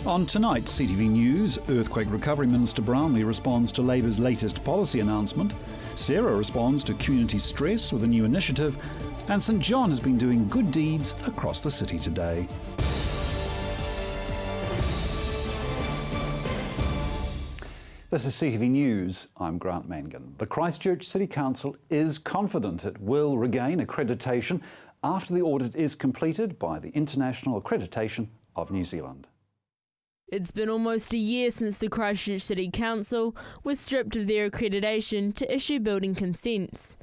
On tonight's CTV News, Earthquake Recovery Minister Brownlee responds to Labour's latest policy announcement, Sarah responds to community stress with a new initiative, and St John has been doing good deeds across the city today. This is CTV News. I'm Grant Mangan. The Christchurch City Council is confident it will regain accreditation after the audit is completed by the International Accreditation of New Zealand. It's been almost a year since the Christchurch City Council was stripped of their accreditation to issue building consents.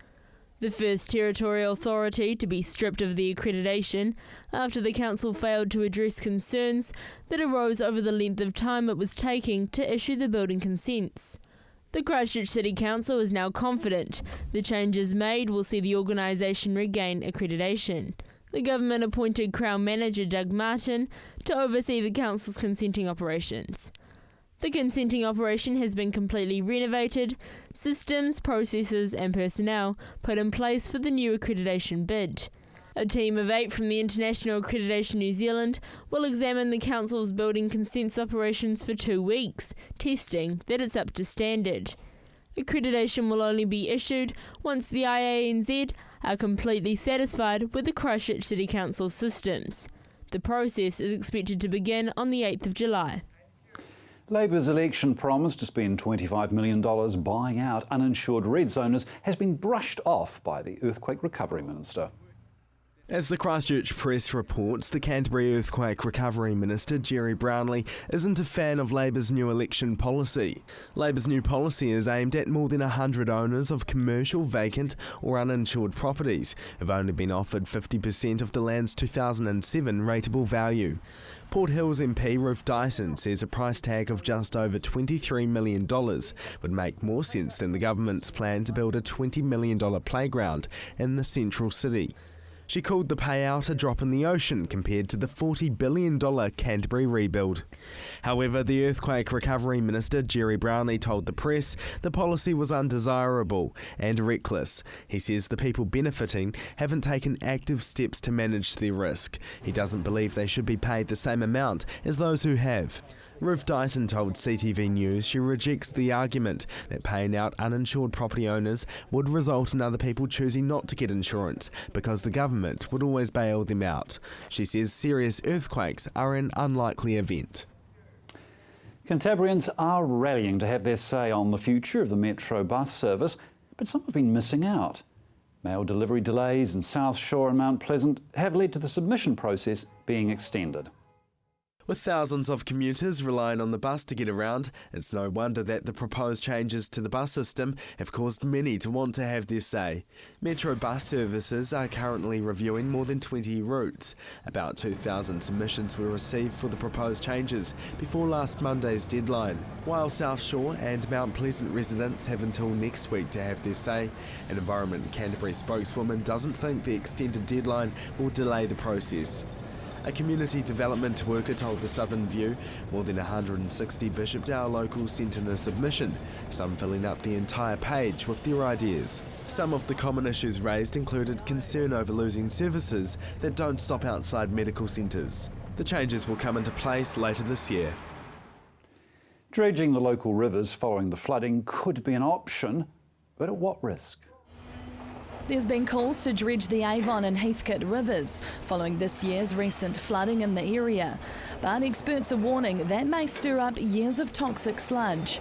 The first territorial authority to be stripped of the accreditation after the council failed to address concerns that arose over the length of time it was taking to issue the building consents. The Christchurch City Council is now confident the changes made will see the organisation regain accreditation. The government appointed Crown Manager Doug Martin to oversee the council's consenting operations. The consenting operation has been completely renovated, systems, processes and personnel put in place for the new accreditation bid. A team of 8 from the International Accreditation New Zealand will examine the council's building consents operations for 2 weeks, testing that it's up to standard. Accreditation will only be issued once the IANZ are completely satisfied with the Christchurch City Council systems. The process is expected to begin on the 8th of July. Labour's election promise to spend $25 million buying out uninsured Redzoners has been brushed off by the Earthquake Recovery Minister. As the Christchurch Press reports, the Canterbury Earthquake Recovery Minister, Jerry Brownlee, isn't a fan of Labour's new election policy. Labour's new policy is aimed at more than 100 owners of commercial, vacant or uninsured properties who've only been offered 50% of the land's 2007 rateable value. Port Hill's MP Ruth Dyson says a price tag of just over $23 million would make more sense than the government's plan to build a $20 million playground in the central city. She called the payout a drop in the ocean compared to the $40 billion Canterbury rebuild. However, the Earthquake Recovery Minister, Jerry Brownlee, told the press the policy was undesirable and reckless. He says the people benefiting haven't taken active steps to manage their risk. He doesn't believe they should be paid the same amount as those who have. Ruth Dyson told CTV News she rejects the argument that paying out uninsured property owners would result in other people choosing not to get insurance because the government would always bail them out. She says serious earthquakes are an unlikely event. Cantabrians are rallying to have their say on the future of the Metro bus service, but some have been missing out. Mail delivery delays in South Shore and Mount Pleasant have led to the submission process being extended. With thousands of commuters relying on the bus to get around, it's no wonder that the proposed changes to the bus system have caused many to want to have their say. Metro bus services are currently reviewing more than 20 routes. About 2,000 submissions were received for the proposed changes before last Monday's deadline. While South Shore and Mount Pleasant residents have until next week to have their say, an Environment Canterbury spokeswoman doesn't think the extended deadline will delay the process. A community development worker told the Southern View more than 160 Bishopdale locals sent in a submission, some filling up the entire page with their ideas. Some of the common issues raised included concern over losing services that don't stop outside medical centres. The changes will come into place later this year. Dredging the local rivers following the flooding could be an option, but at what risk? There's been calls to dredge the Avon and Heathcote rivers following this year's recent flooding in the area, but experts are warning that may stir up years of toxic sludge.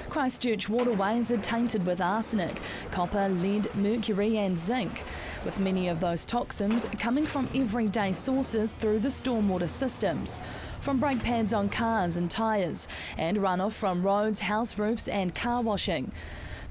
Christchurch waterways are tainted with arsenic, copper, lead, mercury and zinc, with many of those toxins coming from everyday sources through the stormwater systems, from brake pads on cars and tyres, and runoff from roads, house roofs and car washing.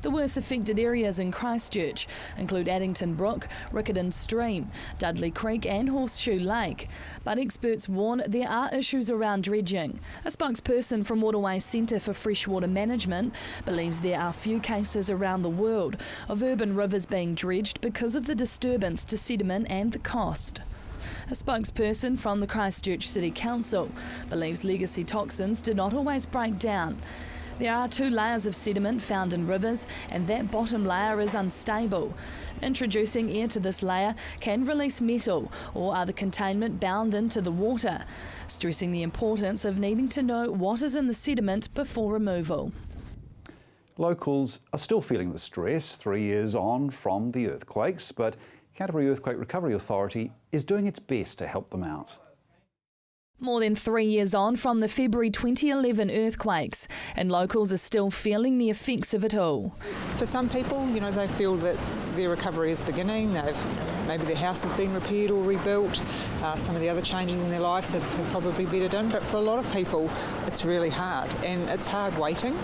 The worst affected areas in Christchurch include Addington Brook, Riccarton Stream, Dudley Creek and Horseshoe Lake. But experts warn there are issues around dredging. A spokesperson from Waterways Centre for Freshwater Management believes there are few cases around the world of urban rivers being dredged because of the disturbance to sediment and the cost. A spokesperson from the Christchurch City Council believes legacy toxins do not always break down. There are 2 layers of sediment found in rivers, and that bottom layer is unstable. Introducing air to this layer can release metal or other containment bound into the water, stressing the importance of needing to know what is in the sediment before removal. Locals are still feeling the stress 3 years on from the earthquakes, but Canterbury Earthquake Recovery Authority is doing its best to help them out. More than 3 years on from the February 2011 earthquakes, and locals are still feeling the effects of it all. For some people, they feel that their recovery is beginning. Maybe their house is being repaired or rebuilt. Some of the other changes in their lives have probably bedded in. But for a lot of people, it's really hard, and it's hard waiting.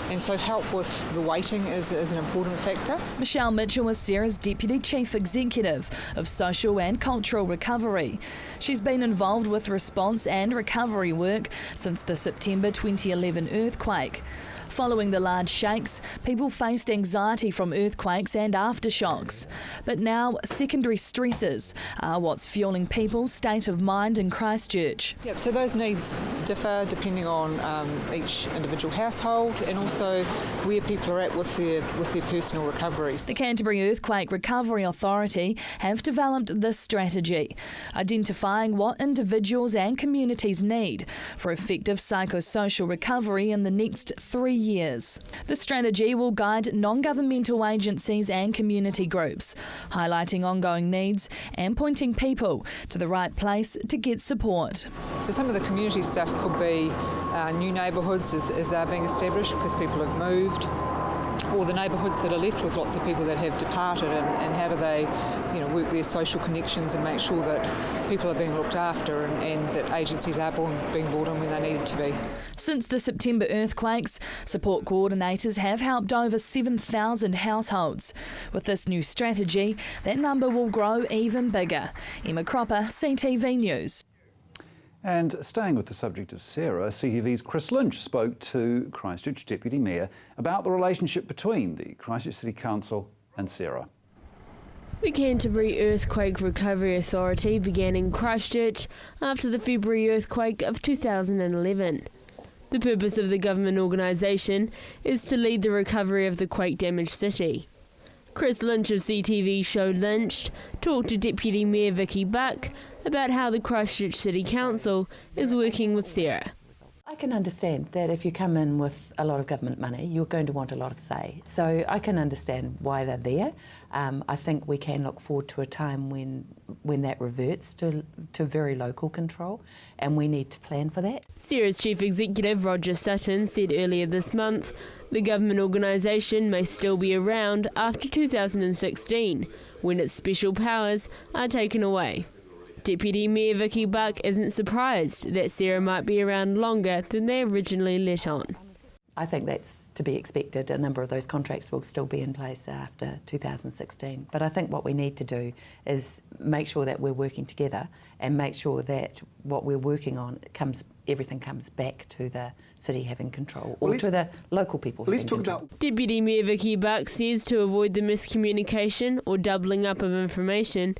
And so help with the waiting is an important factor. Michelle Mitchell is Sarah's Deputy Chief Executive of Social and Cultural Recovery. She's been involved with response and recovery work since the September 2011 earthquake. Following the large shakes, people faced anxiety from earthquakes and aftershocks. But now, secondary stresses are what's fueling people's state of mind in Christchurch. Yep, so those needs differ depending on each individual household and also where people are at with their personal recoveries. The Canterbury Earthquake Recovery Authority have developed this strategy, identifying what individuals and communities need for effective psychosocial recovery in the next 3 years. The strategy will guide non-governmental agencies and community groups, highlighting ongoing needs and pointing people to the right place to get support. So some of the community stuff could be new neighbourhoods as they're being established because people have moved, or the neighbourhoods that are left with lots of people that have departed, and how do they work their social connections and make sure that people are being looked after and that agencies are being brought in when they needed to be. Since the September earthquakes, support coordinators have helped over 7,000 households. With this new strategy, that number will grow even bigger. Emma Cropper, CTV News. And staying with the subject of Sarah, CTV's Chris Lynch spoke to Christchurch Deputy Mayor about the relationship between the Christchurch City Council and Sarah. The Canterbury Earthquake Recovery Authority began in Christchurch after the February earthquake of 2011. The purpose of the government organisation is to lead the recovery of the quake-damaged city. Chris Lynch of CTV show Lynched talked to Deputy Mayor Vicky Buck about how the Christchurch City Council is working with Sarah. I can understand that if you come in with a lot of government money, you're going to want a lot of say. So I can understand why they're there. I think we can look forward to a time when that reverts to very local control, and we need to plan for that. Sarah's Chief Executive Roger Sutton said earlier this month the government organisation may still be around after 2016, when its special powers are taken away. Deputy Mayor Vicky Buck isn't surprised that Sarah might be around longer than they originally let on. I think that's to be expected. A number of those contracts will still be in place after 2016. But I think what we need to do is make sure that we're working together and make sure that what we're working on everything comes back to the city having control, or to the local people having control. Deputy Mayor Vicky Buck says to avoid the miscommunication or doubling up of information,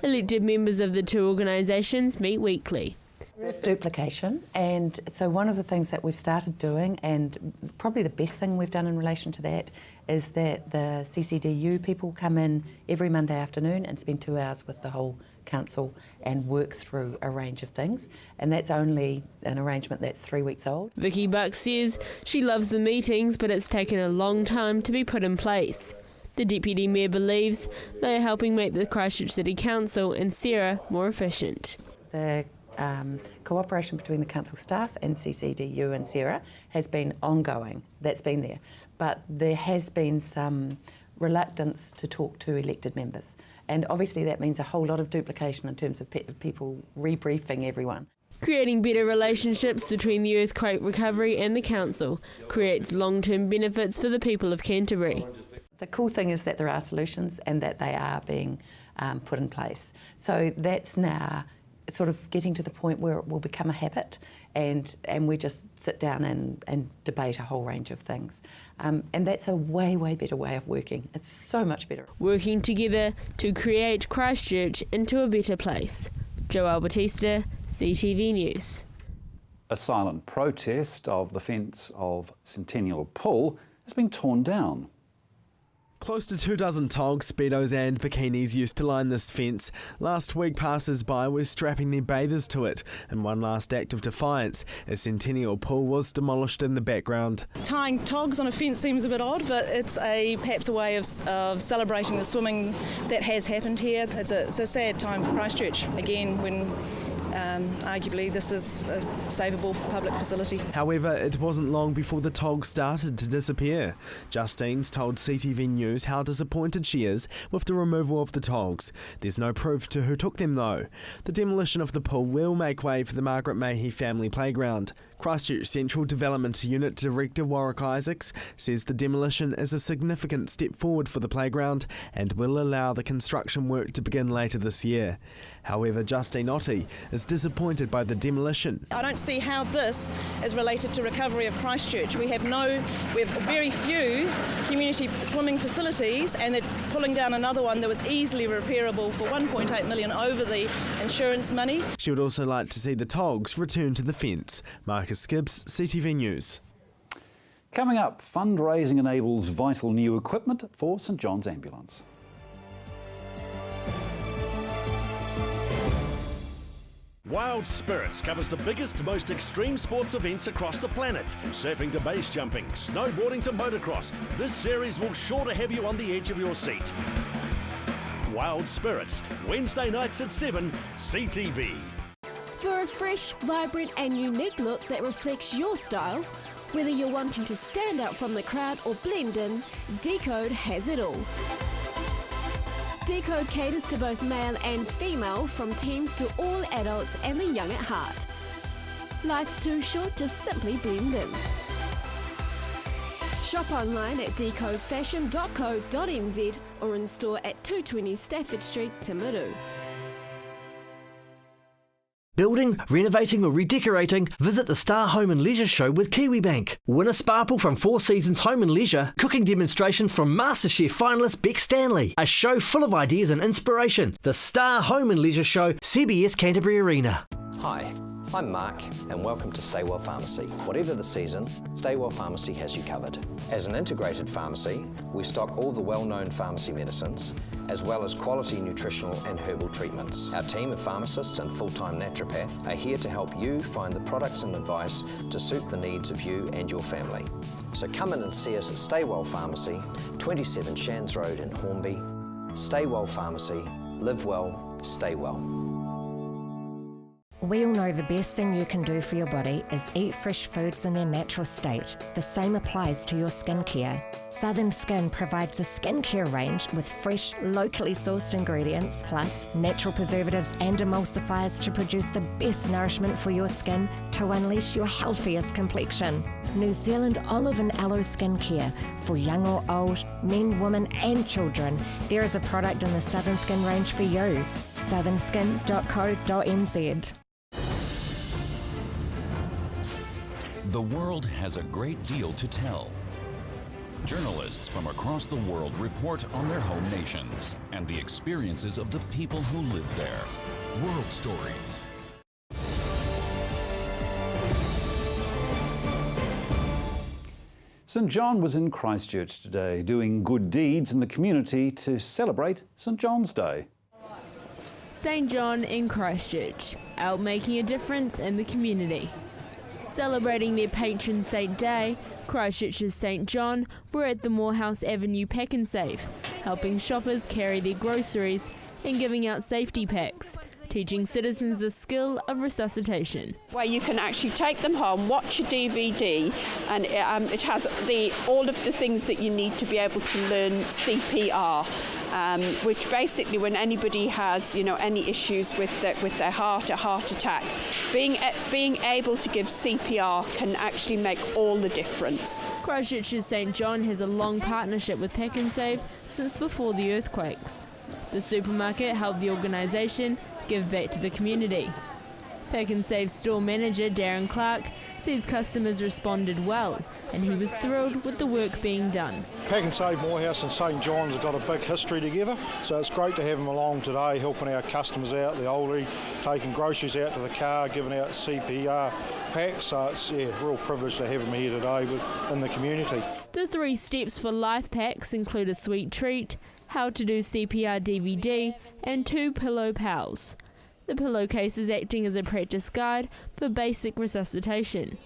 elected members of the two organisations meet weekly. There's duplication, and so one of the things that we've started doing, and probably the best thing we've done in relation to that, is that the CCDU people come in every Monday afternoon and spend 2 hours with the whole council and work through a range of things, and that's only an arrangement that's 3 weeks old. Vicky Buck says she loves the meetings, but it's taken a long time to be put in place. The Deputy Mayor believes they are helping make the Christchurch City Council and Sarah more efficient. The cooperation between the council staff and CCDU and Sarah has been ongoing. That's been there. But there has been some reluctance to talk to elected members. And obviously that means a whole lot of duplication in terms of people rebriefing everyone. Creating better relationships between the earthquake recovery and the council creates long-term benefits for the people of Canterbury. The cool thing is that there are solutions and that they are being put in place. So that's now sort of getting to the point where it will become a habit, and we just sit down and debate a whole range of things. And that's a way, way better way of working. It's so much better. Working together to create Christchurch into a better place. Joelle Batista, CTV News. A silent protest of the fence of Centennial Pool has been torn down. Close to 24 togs, speedos and bikinis used to line this fence. Last week, passers-by were strapping their bathers to it in one last act of defiance as Centennial Pool was demolished in the background. Tying togs on a fence seems a bit odd, but it's perhaps a way of celebrating the swimming that has happened here. It's a sad time for Christchurch, again, when arguably this is a savable public facility. However, it wasn't long before the togs started to disappear. Justine's told CTV News how disappointed she is with the removal of the togs. There's no proof to who took them though. The demolition of the pool will make way for the Margaret Mayhew family playground. Christchurch Central Development Unit Director Warwick Isaacs says the demolition is a significant step forward for the playground and will allow the construction work to begin later this year. However, Justine Ottey is disappointed by the demolition. I don't see how this is related to recovery of Christchurch. We have very few community swimming facilities, and they're pulling down another one that was easily repairable for $1.8 million over the insurance money. She would also like to see the togs return to the fence. Marcus Gibbs, CTV News. Coming up, fundraising enables vital new equipment for St John's Ambulance. Wild Spirits covers the biggest, most extreme sports events across the planet. From surfing to base jumping, snowboarding to motocross, this series will sure to have you on the edge of your seat. Wild Spirits, Wednesday nights at 7, CTV. For a fresh, vibrant and unique look that reflects your style, whether you're wanting to stand out from the crowd or blend in, Decode has it all. Decode caters to both male and female, from teens to all adults and the young at heart. Life's too short to simply blend in. Shop online at decodefashion.co.nz or in store at 220 Stafford Street, Timaru. Building, renovating or redecorating? Visit the Star Home and Leisure Show with KiwiBank. Win a sparkle from Four Seasons Home and Leisure, cooking demonstrations from MasterChef finalist Beck Stanley. A show full of ideas and inspiration. The Star Home and Leisure Show, CBS Canterbury Arena. Hi, I'm Mark and welcome to Stay Well Pharmacy. Whatever the season, Stay Well Pharmacy has you covered. As an integrated pharmacy, we stock all the well-known pharmacy medicines, as well as quality nutritional and herbal treatments. Our team of pharmacists and full-time naturopath are here to help you find the products and advice to suit the needs of you and your family. So come in and see us at Stay Well Pharmacy, 27 Shands Road in Hornby. Stay Well Pharmacy, live well, stay well. We all know the best thing you can do for your body is eat fresh foods in their natural state. The same applies to your skincare. Southern Skin provides a skincare range with fresh, locally sourced ingredients, plus natural preservatives and emulsifiers to produce the best nourishment for your skin to unleash your healthiest complexion. New Zealand olive and aloe skincare for young or old, men, women and children. There is a product in the Southern Skin range for you. southernskin.co.nz. The world has a great deal to tell. Journalists from across the world report on their home nations and the experiences of the people who live there. World Stories. St John was in Christchurch today, doing good deeds in the community to celebrate St John's Day. St John in Christchurch, out making a difference in the community. Celebrating their patron saint day, Christchurch's St John were at the Morehouse Avenue Pack and Save, helping shoppers carry their groceries and giving out safety packs, teaching citizens the skill of resuscitation. Where you can actually take them home, watch a DVD, and it has all of the things that you need to be able to learn CPR. Which basically, when anybody has, any issues with their heart, a heart attack, being able to give CPR can actually make all the difference. Christchurch's St John has a long partnership with Pack and Save since before the earthquakes. The supermarket helped the organisation give back to the community. Pack and Save store manager Darren Clark says customers responded well and he was thrilled with the work being done. Pack and Save Morehouse and St John's have got a big history together, so it's great to have them along today helping our customers out, the oldie, taking groceries out to the car, giving out CPR packs, so it's a real privilege to have them here today in the community. The 3 Steps for Life packs include a sweet treat, how to do CPR DVD and 2 pillow pals. The pillowcases acting as a practice guide for basic resuscitation.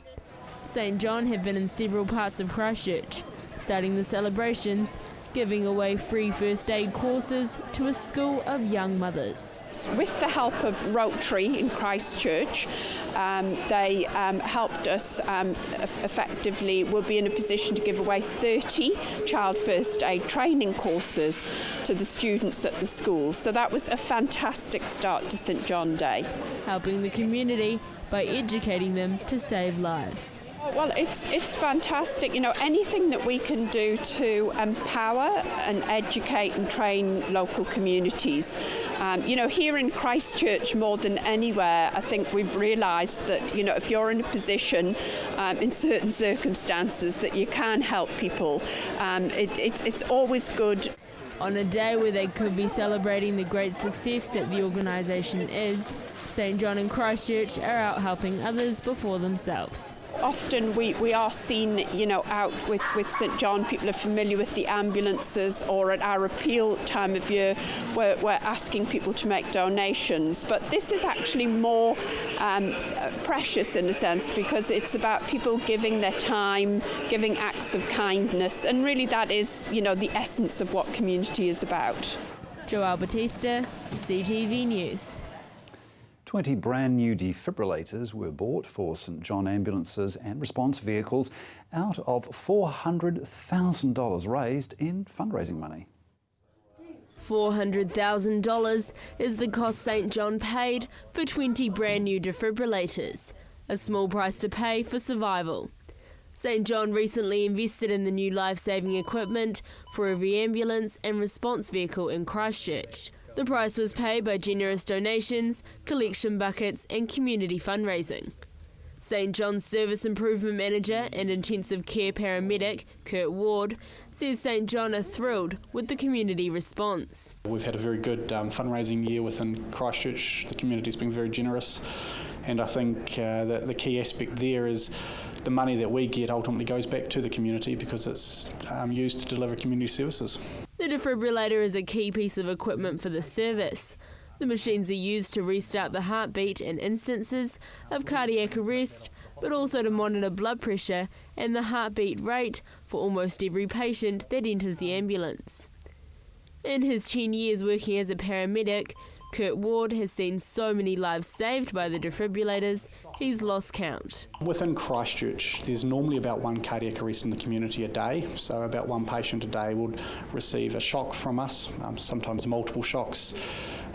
St John have been in several parts of Christchurch, starting the celebrations, giving away free first aid courses to a school of young mothers. With the help of Rotary in Christchurch, they helped us effectively. We'll be in a position to give away 30 child first aid training courses to the students at the school. So that was a fantastic start to St John Day. Helping the community by educating them to save lives. Well, it's fantastic. You know, anything that we can do to empower and educate and train local communities. You know, here in Christchurch more than anywhere, I think we've realised that, you know, if you're in a position in certain circumstances that you can help people, it's always good. On a day where they could be celebrating the great success that the organisation is, St John and Christchurch are out helping others before themselves. Often we are seen, you know, out with St John. People are familiar with the ambulances, or at our appeal time of year we're asking people to make donations. But this is actually more precious in a sense, because it's about people giving their time, giving acts of kindness, and really that is, you know, the essence of what community is about. Joelle Batista, CTV News. 20 brand new defibrillators were bought for St John ambulances and response vehicles out of $400,000 raised in fundraising money. $400,000 is the cost St John paid for 20 brand new defibrillators, a small price to pay for survival. St John recently invested in the new life-saving equipment for every ambulance and response vehicle in Christchurch. The price was paid by generous donations, collection buckets and community fundraising. St John's Service Improvement Manager and Intensive Care Paramedic, Kurt Ward, says St John are thrilled with the community response. We've had a very good fundraising year within Christchurch. The community's been very generous, and I think that the key aspect there is the money that we get ultimately goes back to the community because it's used to deliver community services. The defibrillator is a key piece of equipment for the service. The machines are used to restart the heartbeat in instances of cardiac arrest, but also to monitor blood pressure and the heartbeat rate for almost every patient that enters the ambulance. In his 10 years working as a paramedic, Kurt Ward has seen so many lives saved by the defibrillators, he's lost count. Within Christchurch, there's normally about 1 cardiac arrest in the community a day, so about 1 patient a day would receive a shock from us, sometimes multiple shocks.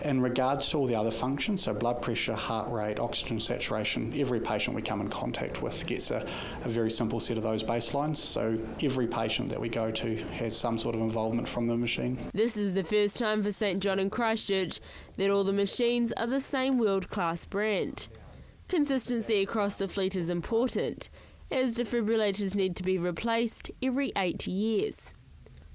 In regards to all the other functions, so blood pressure, heart rate, oxygen saturation, every patient we come in contact with gets a very simple set of those baselines. So every patient that we go to has some sort of involvement from the machine. This is the first time for St John and Christchurch that all the machines are the same world-class brand. Consistency across the fleet is important, as defibrillators need to be replaced every 8 years.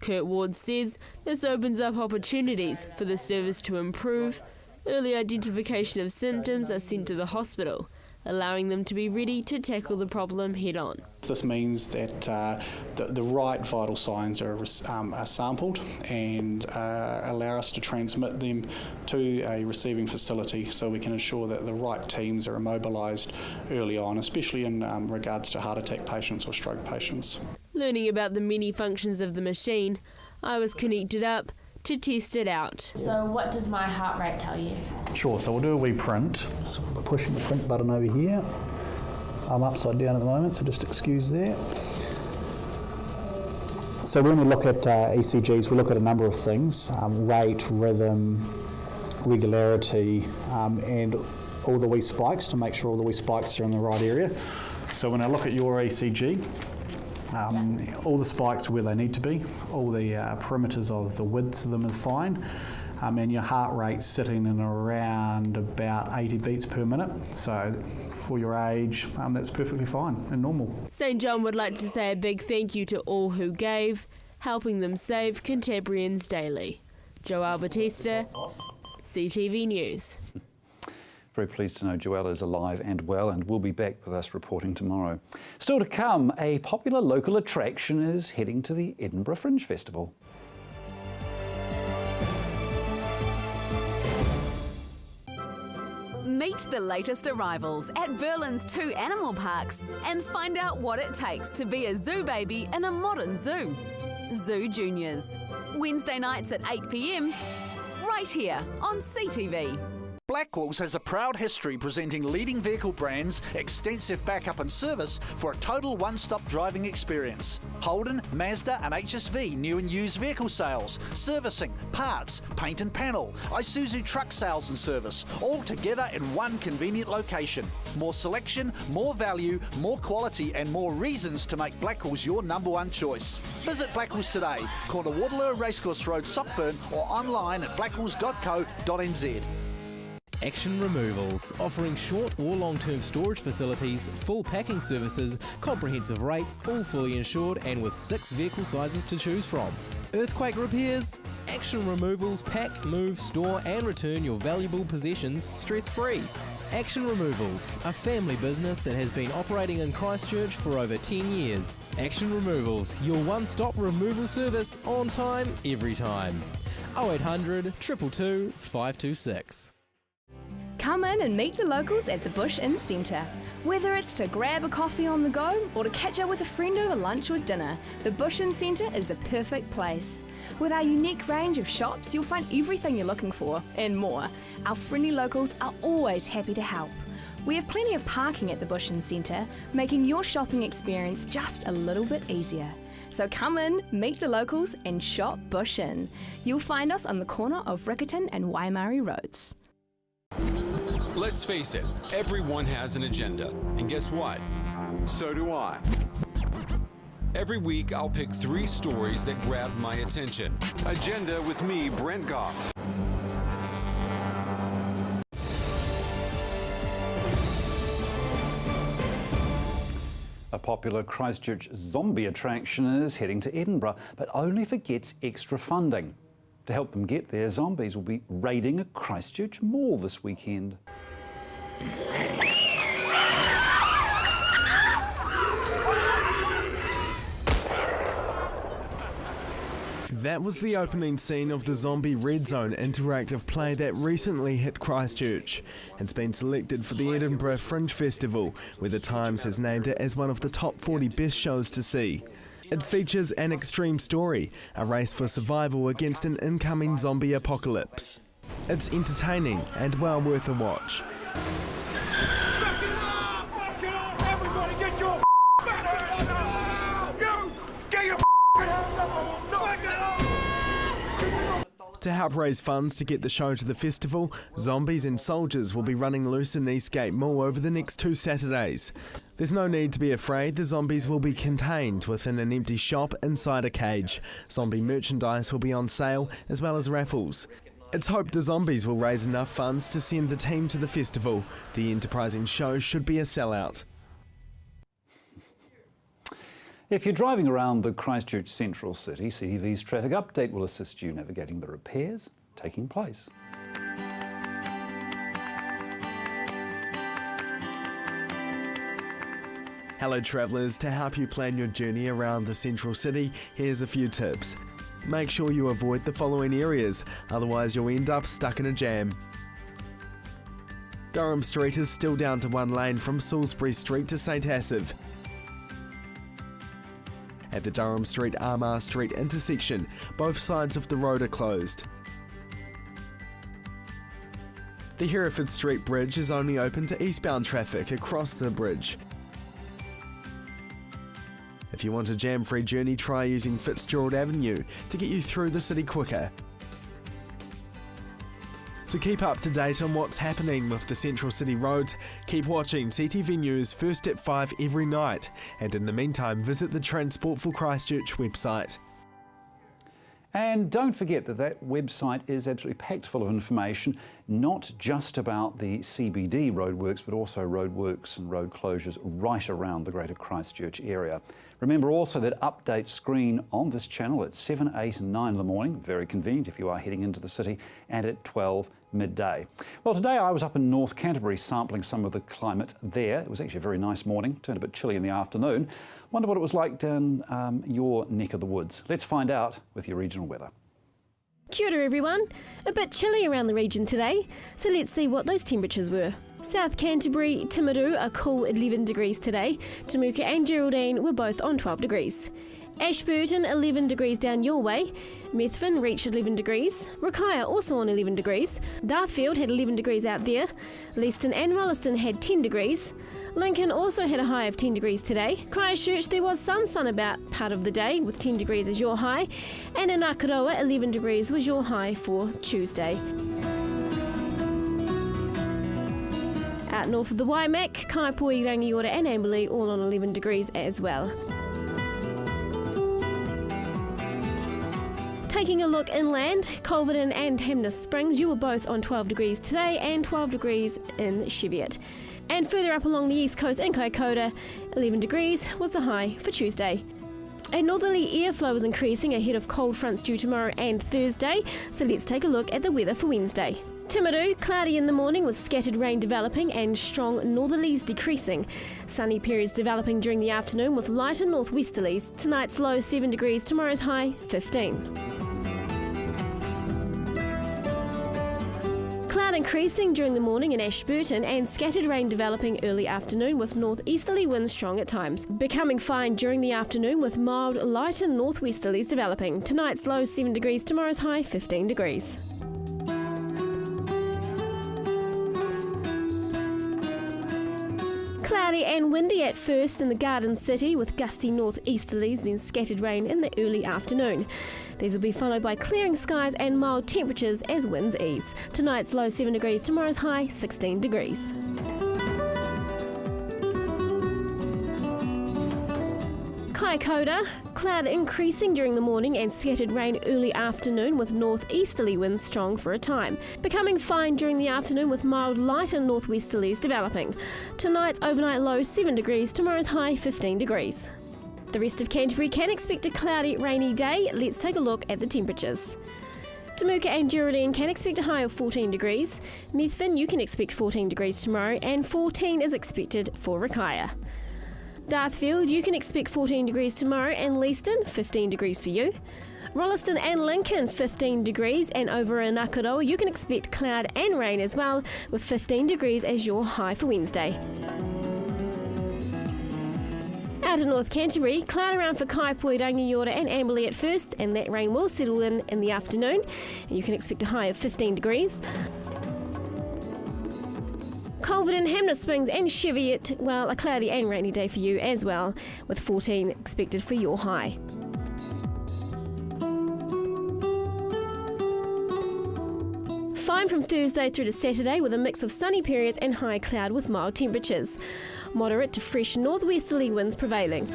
Kurt Ward says this opens up opportunities for the service to improve. Early identification of symptoms are sent to the hospital, allowing them to be ready to tackle the problem head-on. This means that the right vital signs are sampled and allow us to transmit them to a receiving facility so we can ensure that the right teams are mobilised early on, especially in regards to heart attack patients or stroke patients. Learning about the many functions of the machine, I was connected up to test it out. So what does my heart rate tell you? Sure, so we'll do a wee print. So we're pushing the print button over here. I'm upside down at the moment, so just excuse that. So when we look at ECGs, we look at a number of things, rate, rhythm, regularity, and all the wee spikes to make sure all the wee spikes are in the right area. So when I look at your ECG, all the spikes are where they need to be, all the perimeters of the widths of them are fine. and your heart rate's sitting in around about 80 beats per minute. So for your age, that's perfectly fine and normal. St John would like to say a big thank you to all who gave, helping them save Canterburyans daily. Joelle Batista, CTV News. Very pleased to know Joelle is alive and well and will be back with us reporting tomorrow. Still to come, a popular local attraction is heading to the Edinburgh Fringe Festival. Meet the latest arrivals at Berlin's 2 animal parks and find out what it takes to be a zoo baby in a modern zoo. Zoo Juniors. Wednesday nights at 8 p.m, right here on CTV. Blackwell's has a proud history presenting leading vehicle brands, extensive backup and service for a total one-stop driving experience. Holden, Mazda and HSV new and used vehicle sales, servicing, parts, paint and panel, Isuzu truck sales and service, all together in one convenient location. More selection, more value, more quality and more reasons to make Blackwell's your #1 choice. Visit Blackwell's today, corner Waterloo Racecourse Road, Sockburn or online at blackwells.co.nz. Action Removals, offering short or long-term storage facilities, full packing services, comprehensive rates, all fully insured and with 6 vehicle sizes to choose from. Earthquake repairs? Action Removals pack, move, store and return your valuable possessions stress-free. Action Removals, a family business that has been operating in Christchurch for over 10 years. Action Removals, your one-stop removal service on time, every time. 0800 222 526. Come in and meet the locals at the Bush Inn Centre. Whether it's to grab a coffee on the go or to catch up with a friend over lunch or dinner, the Bush Inn Centre is the perfect place. With our unique range of shops, you'll find everything you're looking for and more. Our friendly locals are always happy to help. We have plenty of parking at the Bush Inn Centre, making your shopping experience just a little bit easier. So come in, meet the locals and shop Bush Inn. You'll find us on the corner of Riccarton and Waimari Roads. Let's face it, everyone has an agenda. And guess what? So do I. Every week, I'll pick 3 stories that grab my attention. Agenda with me, Brent Goff. A popular Christchurch zombie attraction is heading to Edinburgh, but only if it gets extra funding. To help them get there, zombies will be raiding a Christchurch mall this weekend. That was the opening scene of the zombie Redzone interactive play that recently hit Christchurch. It's been selected for the Edinburgh Fringe Festival, where the Times has named it as one of the top 40 best shows to see. It features an extreme story, a race for survival against an incoming zombie apocalypse. It's entertaining and well worth a watch. Everybody get your To help raise funds to get the show to the festival, zombies and soldiers will be running loose in Eastgate Mall over the next 2 Saturdays. There's no need to be afraid, the zombies will be contained within an empty shop inside a cage. Zombie merchandise will be on sale, as well as raffles. It's hoped the zombies will raise enough funds to send the team to the festival. The enterprising show should be a sellout. If you're driving around the Christchurch Central City, CTV's traffic update will assist you navigating the repairs taking place. Hello travellers, to help you plan your journey around the Central City, here's a few tips. Make sure you avoid the following areas, otherwise you'll end up stuck in a jam. Durham Street is still down to 1 lane from Salisbury Street to St Asaph. At the Durham Street-Armagh Street intersection, both sides of the road are closed. The Hereford Street Bridge is only open to eastbound traffic across the bridge. If you want a jam-free journey, try using Fitzgerald Avenue to get you through the city quicker. To keep up to date on what's happening with the Central City roads, keep watching CTV News first at 5 every night, and in the meantime visit the Transport for Christchurch website. And don't forget that website is absolutely packed full of information, not just about the CBD roadworks, but also roadworks and road closures right around the Greater Christchurch area. Remember also that update screen on this channel at 7, 8 and 9 in the morning, very convenient if you are heading into the city, and at 12 midday. Well, today I was up in North Canterbury sampling some of the climate there. It was actually a very nice morning, turned a bit chilly in the afternoon. Wonder what it was like down your neck of the woods. Let's find out with your regional weather. Kia ora everyone. A bit chilly around the region today, so let's see what those temperatures were. South Canterbury, Timaru a cool 11 degrees today. Temuka and Geraldine were both on 12 degrees. Ashburton 11 degrees down your way. Methven reached 11 degrees. Rakaia also on 11 degrees. Darfield had 11 degrees out there. Leeston and Rolleston had 10 degrees. Lincoln also had a high of 10 degrees today. Christchurch there was some sun about part of the day with 10 degrees as your high. And in Akaroa 11 degrees was your high for Tuesday. Out north of the Waimak, Kaipoi, Rangiora and Amberley all on 11 degrees as well. Taking a look inland, Culverden and Hamness Springs, you were both on 12 degrees today and 12 degrees in Cheviot. And further up along the east coast in Kaikoura, 11 degrees was the high for Tuesday. A northerly airflow is increasing ahead of cold fronts due tomorrow and Thursday, so let's take a look at the weather for Wednesday. Timaru, cloudy in the morning with scattered rain developing and strong northerlies decreasing. Sunny periods developing during the afternoon with lighter northwesterlies. Tonight's low 7 degrees, tomorrow's high 15. Cloud increasing during the morning in Ashburton and scattered rain developing early afternoon with northeasterly winds strong at times. Becoming fine during the afternoon with mild lighter northwesterlies developing. Tonight's low 7 degrees, tomorrow's high 15 degrees. Cloudy and windy at first in the Garden City with gusty northeasterlies, then scattered rain in the early afternoon. These will be followed by clearing skies and mild temperatures as winds ease. Tonight's low 7 degrees, tomorrow's high 16 degrees. Kaikoura, cloud increasing during the morning and scattered rain early afternoon with northeasterly winds strong for a time. Becoming fine during the afternoon with mild lighter northwesterlies developing. Tonight's overnight low 7 degrees, tomorrow's high 15 degrees. The rest of Canterbury can expect a cloudy, rainy day. Let's take a look at the temperatures. Temuka and Geraldine can expect a high of 14 degrees. Methven, you can expect 14 degrees tomorrow, and 14 is expected for Rakaia. Darfield, you can expect 14 degrees tomorrow, and Leeston, 15 degrees for you. Rolleston and Lincoln, 15 degrees, and over in Akaroa, you can expect cloud and rain as well, with 15 degrees as your high for Wednesday. Out in North Canterbury, cloud around for Kaipoi, Rangiora and Amberley at first, and that rain will settle in the afternoon, and you can expect a high of 15 degrees. Culverden, Hamness Springs and Cheviot, well, a cloudy and rainy day for you as well, with 14 expected for your high. Fine from Thursday through to Saturday with a mix of sunny periods and high cloud with mild temperatures. Moderate to fresh northwesterly winds prevailing.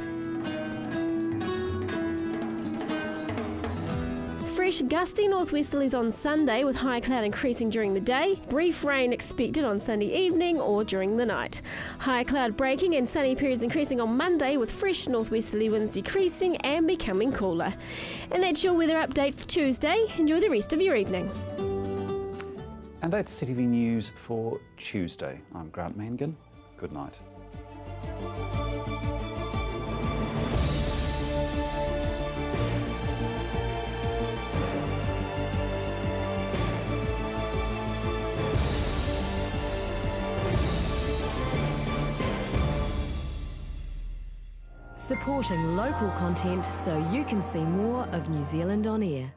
Fresh gusty northwesterlies on Sunday with high cloud increasing during the day. Brief rain expected on Sunday evening or during the night. High cloud breaking and sunny periods increasing on Monday with fresh northwesterly winds decreasing and becoming cooler. And that's your weather update for Tuesday. Enjoy the rest of your evening. And that's CTV News for Tuesday. I'm Grant Mangan. Good night. Supporting local content so you can see more of New Zealand on air.